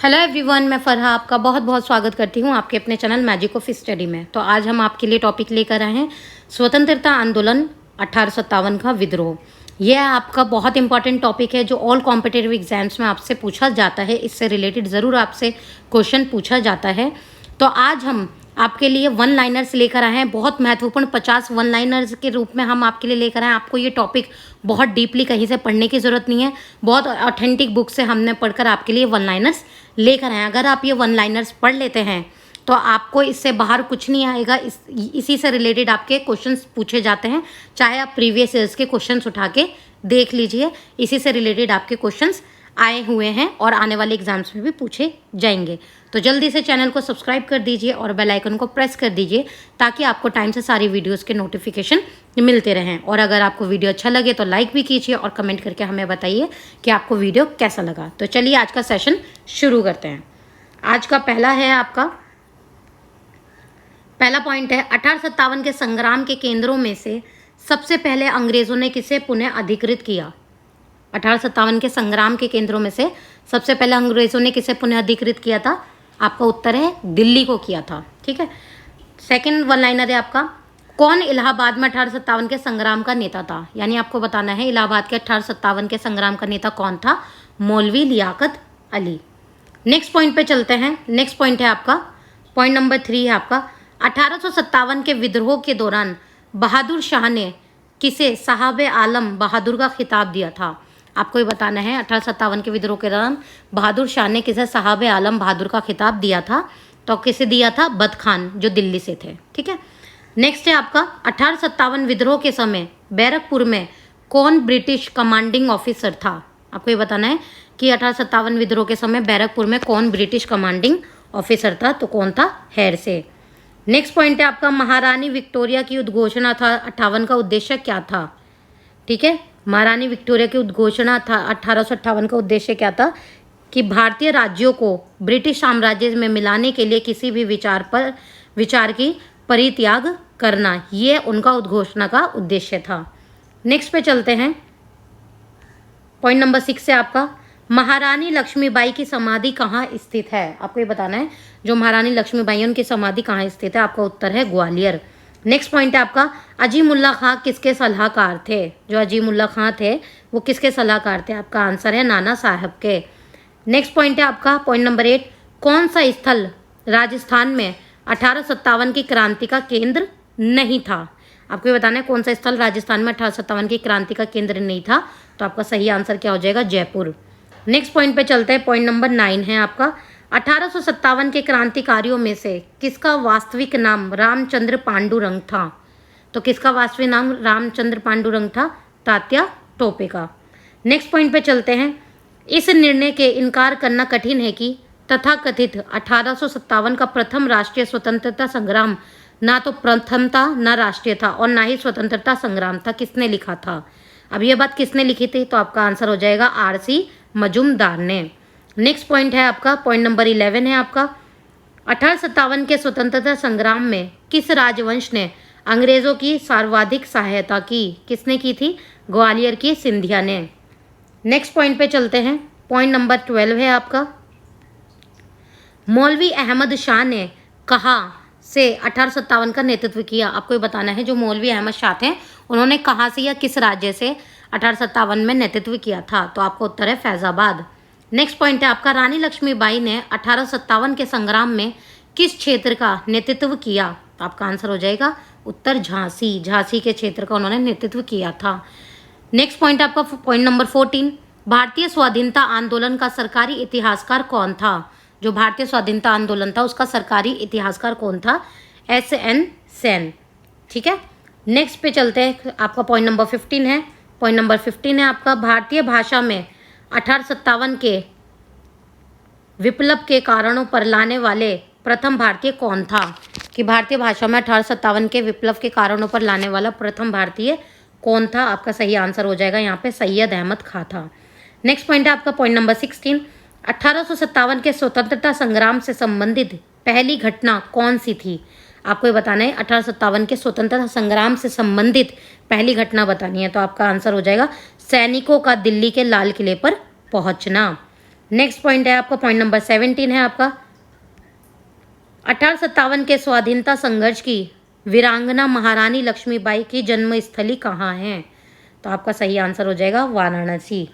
Hello everyone, मैं फरहा आपका बहुत बहुत स्वागत करती हूँ आपके अपने चैनल मैजिक ऑफ स्टडी में। तो आज हम आपके लिए टॉपिक लेकर आए हैं स्वतंत्रता आंदोलन 1857 का विद्रोह। यह आपका बहुत इंपॉर्टेंट टॉपिक है जो ऑल कॉम्पिटिटिव एग्जाम्स में आपसे पूछा जाता है। इससे रिलेटेड ज़रूर आपसे क्वेश्चन पूछा जाता है। तो आज हम आपके लिए वन लाइनर्स लेकर आए हैं, बहुत महत्वपूर्ण 50 वन लाइनर्स के रूप में हम आपके लिए लेकर आए हैं। आपको ये टॉपिक बहुत डीपली कहीं से पढ़ने की ज़रूरत नहीं है, बहुत ऑथेंटिक बुक से हमने पढ़कर आपके लिए वन लाइनर्स लेकर आए। अगर आप ये वन लाइनर्स पढ़ लेते हैं तो आपको इससे बाहर कुछ नहीं आएगा। इसी से रिलेटेड आपके क्वेश्चंस पूछे जाते हैं, चाहे आप प्रीवियस ईयर्स के क्वेश्चंस उठा के देख लीजिए। इसी से रिलेटेड आपके क्वेश्चंस आए हुए हैं और आने वाले एग्जाम्स में भी पूछे जाएंगे। तो जल्दी से चैनल को सब्सक्राइब कर दीजिए और बेल आइकन को प्रेस कर दीजिए ताकि आपको टाइम से सारी वीडियोस के नोटिफिकेशन मिलते रहें। और अगर आपको वीडियो अच्छा लगे तो लाइक भी कीजिए और कमेंट करके हमें बताइए कि आपको वीडियो कैसा लगा। तो चलिए आज का सेशन शुरू करते हैं। आज का पहला पॉइंट है 1857 के संग्राम के केंद्रों में से सबसे पहले अंग्रेजों ने किसे पुनः अधिकृत किया। 1857 के संग्राम के केंद्रों में से सबसे पहले अंग्रेजों ने किसे पुनः अधिकृत किया था? आपका उत्तर है दिल्ली को किया था। ठीक है। सेकंड वन लाइनर है आपका, कौन इलाहाबाद में 1857 के संग्राम का नेता था? यानी आपको बताना है इलाहाबाद के 1857 के संग्राम का नेता कौन था? मौलवी लियाकत अली। नेक्स्ट पॉइंट पे चलते हैं। नेक्स्ट पॉइंट है आपका, पॉइंट नंबर 3 है आपका, 1857 के विद्रोह के दौरान बहादुर शाह ने किसे साहब आलम बहादुर का खिताब दिया था? आपको ये बताना है 1857 के विद्रोह के दौरान बहादुर शाह ने किसे साहब आलम बहादुर का खिताब दिया था? तो किसे दिया था? बद खान, जो दिल्ली से थे। ठीक है। नेक्स्ट है आपका, 1857 विद्रोह के समय बैरकपुर में कौन ब्रिटिश कमांडिंग ऑफिसर था? आपको ये बताना है कि 1857 विद्रोह के समय बैरकपुर में कौन ब्रिटिश कमांडिंग ऑफिसर था? तो कौन था? हैर से। नेक्स्ट पॉइंट है आपका, महारानी विक्टोरिया की उद्घोषणा था 58 का उद्देश्य क्या था? ठीक है, महारानी विक्टोरिया की उद्घोषणा था 1858 का उद्देश्य क्या था? कि भारतीय राज्यों को ब्रिटिश साम्राज्य में मिलाने के लिए किसी भी विचार की परित्याग करना, ये उनका उद्घोषणा का उद्देश्य था। नेक्स्ट पे चलते हैं। पॉइंट नंबर 6 है आपका, महारानी लक्ष्मीबाई की समाधि कहाँ स्थित है? आपको ये बताना है जो महारानी लक्ष्मीबाई है उनकी समाधि कहाँ स्थित है? आपका उत्तर है ग्वालियर। नेक्स्ट पॉइंट है आपका, अजीमुल्ला खां किसके सलाहकार थे? जो अजीमुल्ला खां थे वो किसके सलाहकार थे? आपका आंसर है नाना साहब के। नेक्स्ट पॉइंट है आपका, पॉइंट नंबर 8, कौन सा स्थल राजस्थान में 1857 की क्रांति का केंद्र नहीं था? आपको ये बताना है कौन सा स्थल राजस्थान में 1857 की क्रांति का केंद्र नहीं था। तो आपका सही आंसर क्या हो जाएगा? जयपुर। नेक्स्ट पॉइंट पे चलते हैं। पॉइंट नंबर 9 है आपका, 1857 के क्रांतिकारियों में से किसका वास्तविक नाम रामचंद्र पांडुरंग था? तो किसका वास्तविक नाम रामचंद्र पांडुरंग था? तात्या टोपे का। नेक्स्ट पॉइंट पे चलते हैं। इस निर्णय के इनकार करना कठिन है कि तथाकथित 1857 का प्रथम राष्ट्रीय स्वतंत्रता संग्राम ना तो प्रथम था, ना राष्ट्रीय था और ना ही स्वतंत्रता संग्राम था। किसने लिखा था? अब ये बात किसने लिखी थी? तो आपका आंसर हो जाएगा आरसी मजूमदार ने। नेक्स्ट पॉइंट है आपका, पॉइंट नंबर 11 है आपका, 1857 के स्वतंत्रता संग्राम में किस राजवंश ने अंग्रेजों की सर्वाधिक सहायता की? किसने की थी? ग्वालियर की सिंधिया ने। नेक्स्ट पॉइंट पे चलते हैं। पॉइंट नंबर 12 है आपका, मौलवी अहमद शाह ने कहाँ से 1857 का नेतृत्व किया? आपको ये बताना है जो मौलवी अहमद शाह थे उन्होंने कहाँ से या किस राज्य से 1857 में नेतृत्व किया था? तो आपका उत्तर है फैजाबाद। नेक्स्ट पॉइंट है आपका, रानी लक्ष्मीबाई ने 1857 के संग्राम में किस क्षेत्र का नेतृत्व किया? तो आपका आंसर हो जाएगा उत्तर झांसी। झांसी के क्षेत्र का उन्होंने नेतृत्व किया था। नेक्स्ट पॉइंट आपका, पॉइंट नंबर 14, भारतीय स्वाधीनता आंदोलन का सरकारी इतिहासकार कौन था? जो भारतीय स्वाधीनता आंदोलन था उसका सरकारी इतिहासकार कौन था? SN सेन। ठीक है। नेक्स्ट पे चलते हैं। आपका पॉइंट नंबर 15 है। पॉइंट नंबर 15 है आपका, भारतीय भाषा में 1857 के विप्लव के कारणों पर लाने वाले प्रथम भारतीय कौन था? कि भारतीय भाषा में 1857 के विप्लव के कारणों पर लाने वाला प्रथम भारतीय कौन था? आपका सही आंसर हो जाएगा यहाँ पे सैयद अहमद खां था। नेक्स्ट पॉइंट है आपका, पॉइंट नंबर 16, 1857 के स्वतंत्रता संग्राम से संबंधित पहली घटना कौन सी थी? आपको ये बताना है 1857 के स्वतंत्रता संग्राम से संबंधित पहली घटना बतानी है। तो आपका आंसर हो जाएगा सैनिकों का दिल्ली के लाल किले पर पहुंचना। नेक्स्ट पॉइंट है आपका, पॉइंट नंबर 17 है आपका, 1857 के स्वाधीनता संघर्ष की वीरांगना महारानी लक्ष्मीबाई की जन्मस्थली कहाँ है? तो आपका सही आंसर हो जाएगा वाराणसी।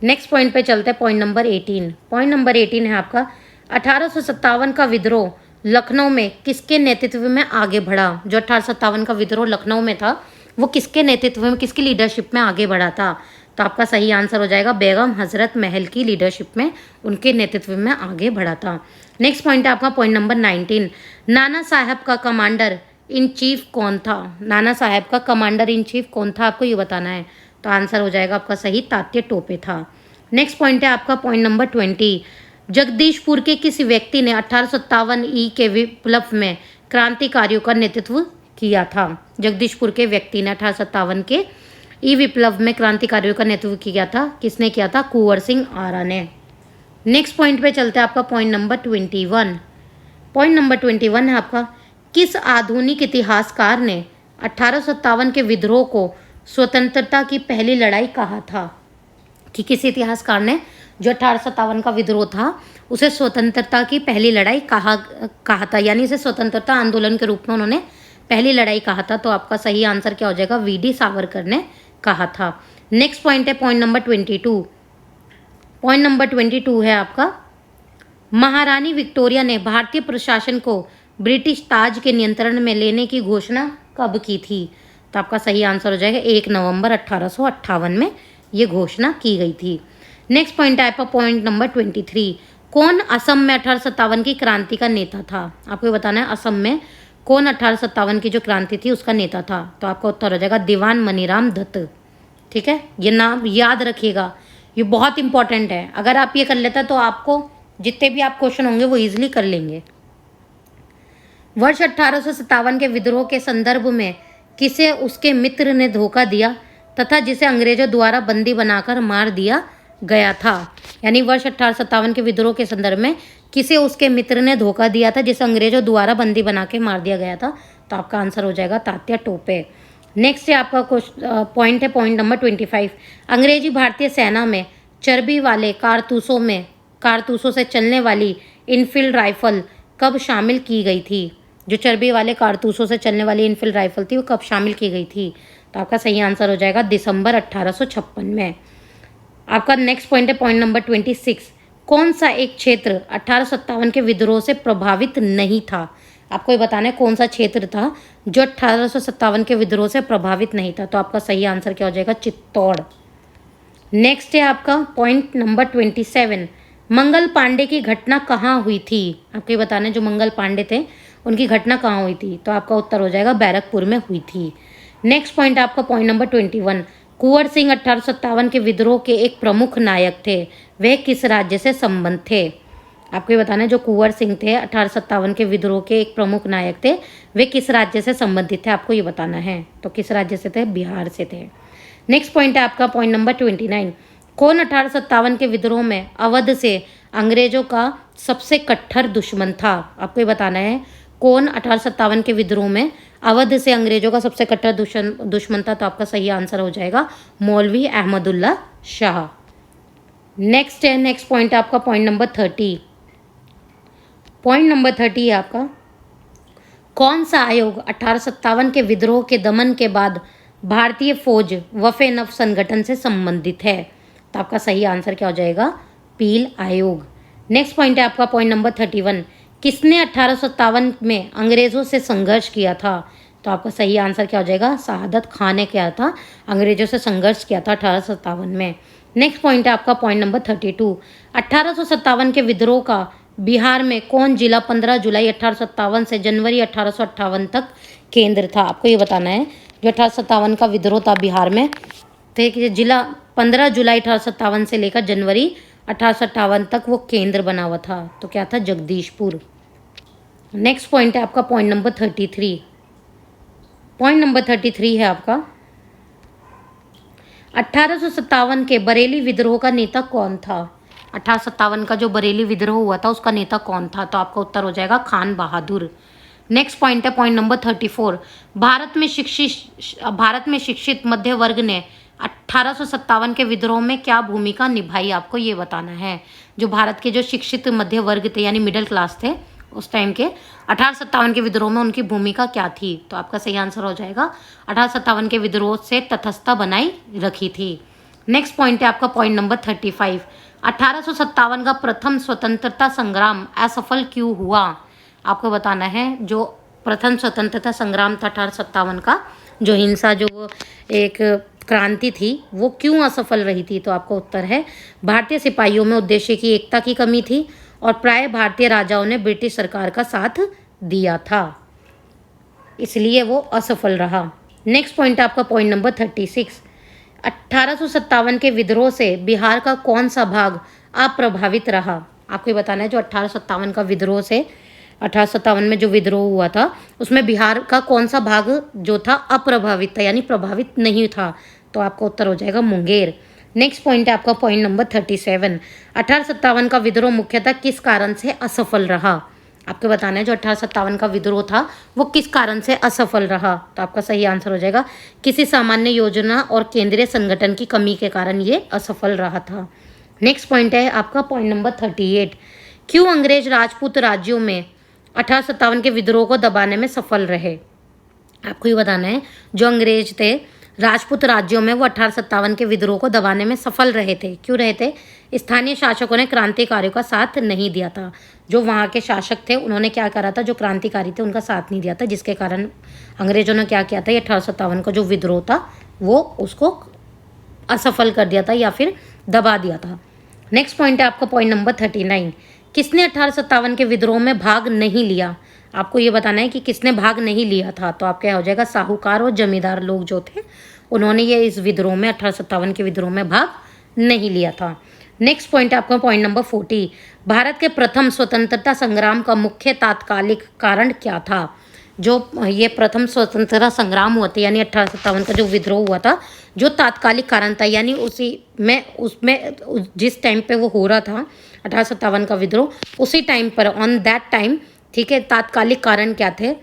नेक्स्ट पॉइंट पे चलते हैं, पॉइंट नंबर 18। पॉइंट नंबर 18 है आपका, 1857 का विद्रोह लखनऊ में किसके नेतृत्व में आगे बढ़ा? जो 1857 का विद्रोह लखनऊ में था वो किसके नेतृत्व में, किसकी लीडरशिप में आगे बढ़ा था? तो आपका सही आंसर हो जाएगा बेगम हजरत महल की लीडरशिप में, उनके नेतृत्व में आगे बढ़ा था। नेक्स्ट पॉइंट है आपका, पॉइंट नंबर 19। नाना साहब का कमांडर इन चीफ कौन था? नाना साहब का कमांडर इन चीफ कौन था, आपको ये बताना है। तो आंसर हो जाएगा आपका सही तात्या टोपे था। नेक्स्ट पॉइंट है आपका, पॉइंट नंबर 20। जगदीशपुर के किस व्यक्ति ने 1857 के विप्लव में क्रांतिकारियों का नेतृत्व किया था? जगदीशपुर के व्यक्ति ने 1857 के ई विप्लव में क्रांतिकारियों का नेतृत्व किया था। किसने किया था? कुंवर सिंह आरा ने। नेक्स्ट पॉइंट पे चलते हैं आपका, पॉइंट नंबर 21। पॉइंट नंबर 21 है आपका, किस आधुनिक इतिहासकार ने 1857 के विद्रोह को स्वतंत्रता की पहली लड़ाई कहा था? कि किस इतिहासकार ने जो 1857 का विद्रोह था उसे स्वतंत्रता की पहली लड़ाई कहा था, यानी इसे स्वतंत्रता आंदोलन के रूप में उन्होंने पहली लड़ाई कहा था। तो आपका सही आंसर क्या हो जाएगा? वीडी सावरकर ने कहा था। नेक्स्ट पॉइंट है पॉइंट नंबर 22। पॉइंट नंबर 22 है आपका, महारानी विक्टोरिया ने भारतीय प्रशासन को ब्रिटिश ताज के नियंत्रण में लेने की घोषणा कब की थी? तो आपका सही आंसर हो जाएगा 1 नवंबर 1858 में ये घोषणा की गई थी। नेक्स्ट पॉइंट है आपका, पॉइंट नंबर 23। कौन असम में 1857 की क्रांति का नेता था? आपको ये बताना है असम में कौन 1857 की जो क्रांति थी उसका नेता था। तो आपका उत्तर हो जाएगा दीवान मनीराम दत्त। ठीक है, ये नाम याद रखिएगा, ये बहुत इंपॉर्टेंट है। अगर आप ये कर लेते तो आपको जितने भी आप क्वेश्चन होंगे वो इजीली कर लेंगे। वर्ष 1857 के विद्रोह के संदर्भ में किसे उसके मित्र ने धोखा दिया तथा जिसे अंग्रेजों द्वारा बंदी बनाकर मार दिया गया था? यानी वर्ष 1857 के विद्रोह के संदर्भ में किसे उसके मित्र ने धोखा दिया था जिसे अंग्रेजों द्वारा बंदी बना के मार दिया गया था? तो आपका आंसर हो जाएगा तात्या टोपे। नेक्स्ट है आपका पॉइंट है पॉइंट नंबर 25। अंग्रेजी भारतीय सेना में चर्बी वाले कारतूसों से चलने वाली इनफील्ड राइफल कब शामिल की गई थी? जो चर्बी वाले कारतूसों से चलने वाली इनफील्ड राइफल थी वो कब शामिल की गई थी? तो आपका सही आंसर हो जाएगा दिसंबर 1856 में। आपका नेक्स्ट पॉइंट है पॉइंट नंबर 26। कौन सा एक क्षेत्र 1857 के विद्रोह से प्रभावित नहीं था? आपको ये बताना है कौन सा क्षेत्र था जो 1857 के विद्रोह से प्रभावित नहीं था। तो आपका सही आंसर क्या हो जाएगा? चित्तौड़। नेक्स्ट है आपका पॉइंट नंबर 27। मंगल पांडे की घटना कहाँ हुई थी? आपको ये बताना है जो मंगल पांडे थे उनकी घटना कहाँ हुई थी? तो आपका उत्तर हो जाएगा बैरकपुर में हुई थी। नेक्स्ट पॉइंट आपका पॉइंट नंबर 21। कुंवर सिंह 1857 के विद्रोह के एक प्रमुख नायक थे, वे किस राज्य से संबंध थे? आपको ये बताना है जो कुंवर सिंह थे 1857 के विद्रोह के एक प्रमुख नायक थे, वे किस राज्य से संबंधित थे? आपको ये बताना है। तो किस राज्य से थे? बिहार से थे। नेक्स्ट पॉइंट है आपका पॉइंट नंबर 29। कौन 1857 के विद्रोह में अवध से अंग्रेजों का सबसे कट्टर दुश्मन था? आपको ये बताना है कौन 1857 के विद्रोह में अवध से अंग्रेजों का सबसे कट्टर दुश्मन था? तो आपका सही आंसर हो जाएगा मौलवी अहमदुल्ला शाह। नेक्स्ट पॉइंट है आपका पॉइंट नंबर 30। पॉइंट नंबर 30 है आपका, कौन सा आयोग 1857 के विद्रोह के दमन के बाद भारतीय फौज वफे-नफ संगठन से संबंधित है? तो आपका सही आंसर क्या हो जाएगा? पील आयोग। नेक्स्ट पॉइंट है आपका पॉइंट नंबर 31। किसने 1857 में अंग्रेजों से संघर्ष किया था? तो आपका सही आंसर क्या हो जाएगा? शहादत खान ने किया था, अंग्रेजों से संघर्ष किया था 1857 में। नेक्स्ट पॉइंट है आपका पॉइंट नंबर 32। 1857 के विद्रोह का बिहार में कौन जिला 15 जुलाई 1857 से जनवरी 1858 तक केंद्र था? आपको ये बताना है जो 1857 का विद्रोह था बिहार में, तो एक जिला 15 जुलाई 1857 से लेकर जनवरी 1858 तक वो केंद्र बना हुआ था। तो क्या था? जगदीशपुर। नेक्स्ट पॉइंट है आपका पॉइंट नंबर 33। पॉइंट नंबर 33 है आपका, 1857 के बरेली विद्रोह का नेता कौन था? 1857 का जो बरेली विद्रोह हुआ था उसका नेता कौन था? तो आपका उत्तर हो जाएगा खान बहादुर। नेक्स्ट पॉइंट है पॉइंट नंबर 34। भारत में शिक्षित मध्य वर्ग ने 1857 के विद्रोह में क्या भूमिका निभाई, आपको ये बताना है। जो भारत के जो शिक्षित मध्य वर्ग थे यानी मिडिल क्लास थे उस टाइम के, 1857 के विद्रोह में उनकी भूमिका क्या थी, तो आपका सही आंसर हो जाएगा 1857 के विद्रोह से तटस्थता बनाई रखी थी। नेक्स्ट पॉइंट है आपका पॉइंट नंबर 35। 1857 का प्रथम स्वतंत्रता संग्राम असफल क्यों हुआ, आपको बताना है। जो प्रथम स्वतंत्रता संग्राम था 1857 का, जो हिंसा जो एक क्रांति थी वो क्यों असफल रही थी, तो आपका उत्तर है भारतीय सिपाहियों में उद्देश्य की एकता की कमी थी और प्राय भारतीय राजाओं ने ब्रिटिश सरकार का साथ दिया था, इसलिए वो असफल रहा। नेक्स्ट पॉइंट आपका पॉइंट नंबर 36। 1857 के विद्रोह से बिहार का कौन सा भाग अप्रभावित रहा, आपको ये बताना है। जो 1857 का विद्रोह से 1857 में जो विद्रोह हुआ था उसमें बिहार का कौन सा भाग जो था अप्रभावित था यानी प्रभावित नहीं था, तो आपका उत्तर हो जाएगा मुंगेर। नेक्स्ट पॉइंट है आपका पॉइंट नंबर 37। 1857 का विद्रोह मुख्यतः किस कारण से असफल रहा, आपको बताना है। जो 1857 का विद्रोह था वो किस कारण से असफल रहा, तो आपका सही आंसर हो जाएगा किसी सामान्य योजना और केंद्रीय संगठन की कमी के कारण ये असफल रहा था। नेक्स्ट पॉइंट है आपका पॉइंट नंबर 38। क्यों अंग्रेज राजपूत राज्यों में 1857 के विद्रोह को दबाने में सफल रहे, आपको ये बताना है। जो अंग्रेज थे राजपूत राज्यों में वो 1857 के विद्रोह को दबाने में सफल रहे थे, क्यों रहे थे। स्थानीय शासकों ने क्रांतिकारियों का साथ नहीं दिया था। जो वहाँ के शासक थे उन्होंने क्या करा था, जो क्रांतिकारी थे उनका साथ नहीं दिया था, जिसके कारण अंग्रेजों ने क्या किया था, ये 1857 का जो विद्रोह था वो उसको असफल कर दिया था या फिर दबा दिया था। नेक्स्ट पॉइंट है आपका पॉइंट नंबर 39। किसने 1857 के विद्रोह में भाग नहीं लिया, आपको ये बताना है कि किसने भाग नहीं लिया था, तो आपका हो जाएगा साहूकार और जमींदार लोग जो थे उन्होंने ये इस विद्रोह में 1857 के विद्रोह में भाग नहीं लिया था। नेक्स्ट पॉइंट है आपका पॉइंट नंबर 40। भारत के प्रथम स्वतंत्रता संग्राम का मुख्य तात्कालिक कारण क्या था। जो ये प्रथम स्वतंत्रता संग्राम हुआ था यानी 1857 का जो विद्रोह हुआ था, जो तात्कालिक कारण था यानी उसमें जिस टाइम पे वो हो रहा था 1857 का विद्रोह, उसी टाइम पर ऑन दैट टाइम, ठीक है, तात्कालिक कारण क्या थे,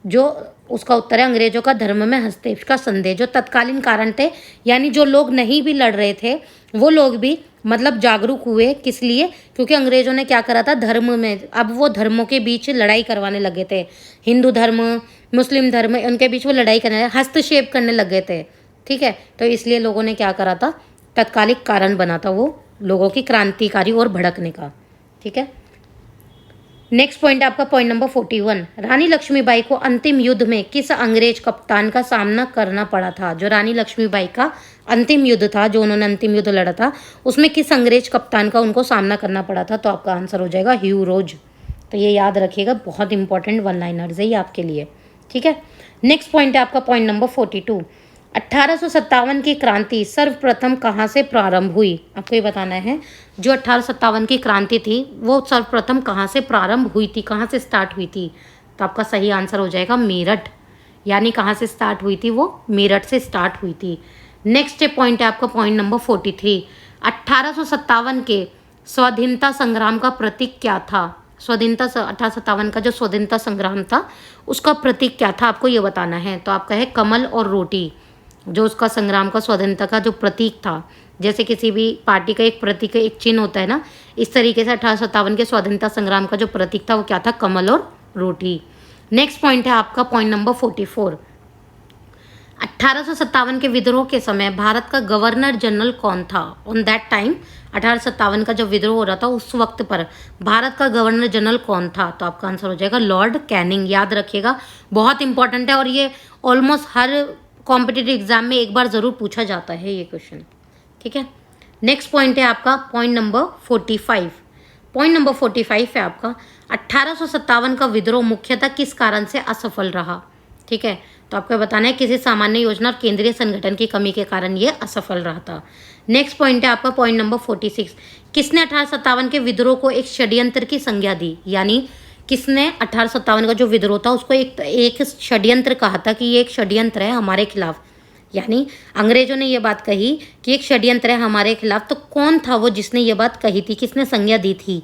जो उसका उत्तर है अंग्रेजों का धर्म में हस्तक्षेप का संदेह। जो तत्कालीन कारण थे यानी जो लोग नहीं भी लड़ रहे थे वो लोग भी मतलब जागरूक हुए, किस लिए, क्योंकि अंग्रेजों ने क्या करा था, धर्म में, अब वो धर्मों के बीच लड़ाई करवाने लगे थे। हिंदू धर्म मुस्लिम धर्म उनके बीच वो लड़ाई करने, हस्तक्षेप करने लगे थे, ठीक है। तो इसलिए लोगों ने क्या करा था, तत्कालिक कारण बना था वो लोगों की क्रांतिकारी और भड़कने का, ठीक है। नेक्स्ट पॉइंट आपका पॉइंट नंबर 41। रानी लक्ष्मीबाई को अंतिम युद्ध में किस अंग्रेज कप्तान का सामना करना पड़ा था। जो रानी लक्ष्मीबाई का अंतिम युद्ध था, जो उन्होंने अंतिम युद्ध लड़ा था, उसमें किस अंग्रेज कप्तान का उनको सामना करना पड़ा था, तो आपका आंसर हो जाएगा ह्यू रोज। तो ये याद रखिएगा, बहुत इंपॉर्टेंट वन लाइनर्स है ये आपके लिए, ठीक है। नेक्स्ट पॉइंट है आपका पॉइंट नंबर 42। 1857 की क्रांति सर्वप्रथम कहाँ से प्रारंभ हुई, आपको ये बताना है। जो 1857 की क्रांति थी वो सर्वप्रथम कहाँ से प्रारंभ हुई थी, कहाँ से स्टार्ट हुई थी, तो आपका सही आंसर हो जाएगा मेरठ, यानी कहाँ से स्टार्ट हुई थी, वो मेरठ से स्टार्ट हुई थी। नेक्स्ट पॉइंट है आपका पॉइंट नंबर 43। 1857 के स्वाधीनता संग्राम का प्रतीक क्या था। स्वाधीनता 1857 का जो स्वाधीनता संग्राम था उसका प्रतीक क्या था, आपको ये बताना है। तो आपका है कमल और रोटी। जो उसका संग्राम का स्वाधीनता का जो प्रतीक था, जैसे किसी भी पार्टी का एक प्रतीक एक चिन्ह होता है ना, इस तरीके से 1857 के स्वाधीनता संग्राम का जो प्रतीक था वो क्या था, कमल और रोटी। नेक्स्ट पॉइंट है आपका पॉइंट नंबर 44। 1857 के विद्रोह के समय भारत का गवर्नर जनरल कौन था। ऑन दैट टाइम 1857 का जब विद्रोह हो रहा था उस वक्त पर भारत का गवर्नर जनरल कौन था, तो आपका आंसर हो जाएगा लॉर्ड कैनिंग। याद रखिएगा, बहुत इंपॉर्टेंट है और ये ऑलमोस्ट हर कॉम्पिटिटिव एग्जाम में एक बार ज़रूर पूछा जाता है ये क्वेश्चन, ठीक है। नेक्स्ट पॉइंट है आपका पॉइंट नंबर 45। पॉइंट नंबर 45 है आपका 1857 का विद्रोह मुख्यतः किस कारण से असफल रहा, ठीक है। तो आपको बताना है किसी सामान्य योजना और केंद्रीय संगठन की कमी के कारण ये असफल रहा था। नेक्स्ट पॉइंट है आपका पॉइंट नंबर 46। किसने 1857 के विद्रोह को एक षड्यंत्र की संज्ञा दी, यानी किसने 1857 का जो विद्रोह था उसको एक षड्यंत्र कहा था कि ये एक षड्यंत्र है हमारे खिलाफ, यानी अंग्रेजों ने ये बात कही कि एक षड्यंत्र है हमारे खिलाफ। तो कौन था वो जिसने ये बात कही थी, किसने संज्ञा दी थी,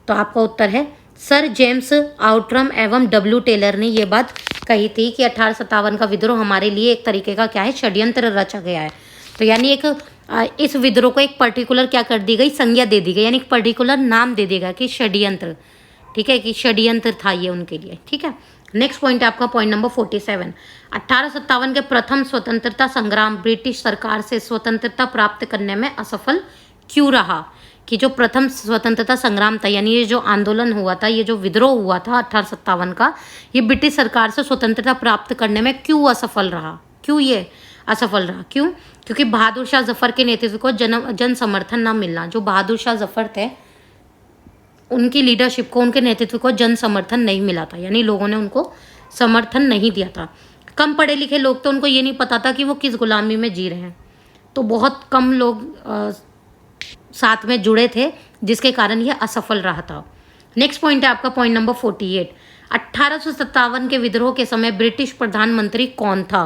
तो आपका उत्तर है सर जेम्स आउट्रम एवं डब्ल्यू टेलर ने ये बात कही थी कि 1857 का विद्रोह हमारे लिए एक तरीके का क्या है, षड्यंत्र रचा गया है। तो यानी एक इस विद्रोह को एक पर्टिकुलर क्या कर दी गई, संज्ञा दे दी गई, यानी एक पर्टिकुलर नाम दे देगा कि षड्यंत्र, ठीक है, कि षड्यंत्र था ये उनके लिए, ठीक है। नेक्स्ट पॉइंट है आपका पॉइंट नंबर 47। 1857 के प्रथम स्वतंत्रता संग्राम ब्रिटिश सरकार से स्वतंत्रता प्राप्त करने में असफल क्यों रहा? कि जो प्रथम स्वतंत्रता संग्राम था, यानी ये जो आंदोलन हुआ था, ये जो विद्रोह हुआ था 1857 का, ये ब्रिटिश सरकार से स्वतंत्रता प्राप्त करने में क्यों असफल रहा? क्यों ये असफल रहा? क्यों? क्योंकि बहादुर शाह जफर के नेतृत्व को जन समर्थन न मिलना। जो बहादुर शाह जफर थे, उनकी लीडरशिप को, उनके नेतृत्व को जन समर्थन नहीं मिला था, यानी लोगों ने उनको समर्थन नहीं दिया था। कम पढ़े लिखे लोग, तो उनको ये नहीं पता था कि वो किस गुलामी में जी रहे हैं, तो बहुत कम लोग साथ में जुड़े थे, जिसके कारण ये असफल रहा था। नेक्स्ट पॉइंट है आपका पॉइंट नंबर 48। 1857 के विद्रोह के समय ब्रिटिश प्रधानमंत्री कौन था?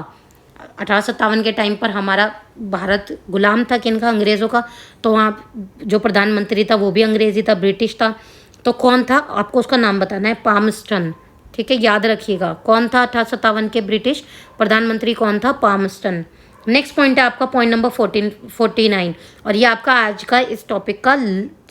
1857 के टाइम पर हमारा भारत गुलाम था किनका? अंग्रेज़ों का। तो वहाँ जो प्रधानमंत्री था वो भी अंग्रेज़ी था, ब्रिटिश था। तो कौन था? आपको उसका नाम बताना है, पामस्टन, ठीक है, याद रखिएगा। कौन था 1857 के ब्रिटिश प्रधानमंत्री? कौन था? पामस्टन। नेक्स्ट पॉइंट है आपका पॉइंट नंबर 49, और ये आपका आज का इस टॉपिक का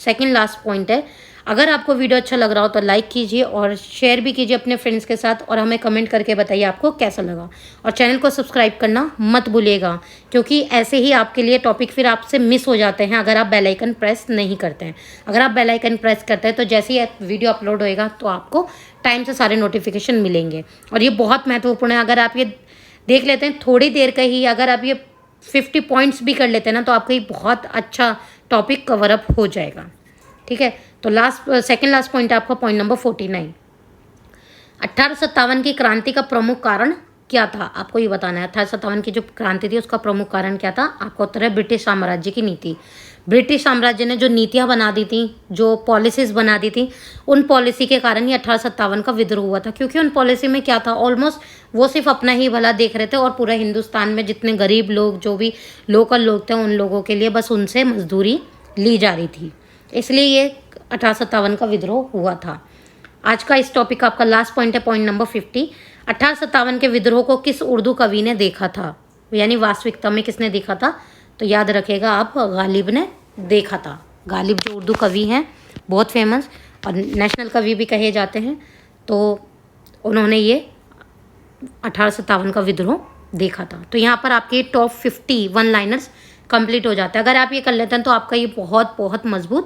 सेकंड लास्ट पॉइंट है। अगर आपको वीडियो अच्छा लग रहा हो तो लाइक कीजिए और शेयर भी कीजिए अपने फ्रेंड्स के साथ, और हमें कमेंट करके बताइए आपको कैसा लगा, और चैनल को सब्सक्राइब करना मत भूलिएगा, क्योंकि ऐसे ही आपके लिए टॉपिक फिर आपसे मिस हो जाते हैं अगर आप बेल आइकन प्रेस नहीं करते हैं। अगर आप बेल आइकन प्रेस करते हैं तो जैसे ही वीडियो अपलोड होएगा तो आपको टाइम से सारे नोटिफिकेशन मिलेंगे। और ये बहुत महत्वपूर्ण है, अगर आप ये देख लेते हैं थोड़ी देर का ही, अगर आप ये 50 पॉइंट्स भी कर लेते हैं ना, तो आपका ये बहुत अच्छा टॉपिक कवर अप हो जाएगा, ठीक है। तो सेकंड लास्ट पॉइंट है आपका पॉइंट नंबर 49। 1857 की क्रांति का प्रमुख कारण क्या था? आपको ये बताना है। 1857 की जो क्रांति थी उसका प्रमुख कारण क्या था? आपका उत्तर है ब्रिटिश साम्राज्य की नीति। ब्रिटिश साम्राज्य ने जो नीतियाँ बना दी थी, जो पॉलिसीज़ बना दी थी, उन पॉलिसी के कारण ही 1857 का विद्रोह हुआ था। क्योंकि उन पॉलिसी में क्या था, ऑलमोस्ट वो सिर्फ अपना ही भला देख रहे थे, और पूरा हिंदुस्तान में जितने गरीब लोग, जो भी लोकल लोग थे, उन लोगों के लिए बस उनसे मजदूरी ली जा रही थी। इसलिए ये 1857 का विद्रोह हुआ था। आज का इस टॉपिक का आपका लास्ट पॉइंट है पॉइंट नंबर 50। 1857 के विद्रोह को किस उर्दू कवि ने देखा था? यानी वास्तविकता में किसने देखा था? तो याद रखेगा आप, गालिब ने देखा था। गालिब जो उर्दू कवि हैं, बहुत फेमस और नेशनल कवि भी कहे जाते हैं, तो उन्होंने ये 1857 का विद्रोह देखा था। तो यहाँ पर आपके टॉप 50 वन लाइनर्स कंप्लीट हो जाता है। अगर आप ये कर लेते हैं तो आपका ये बहुत बहुत मजबूत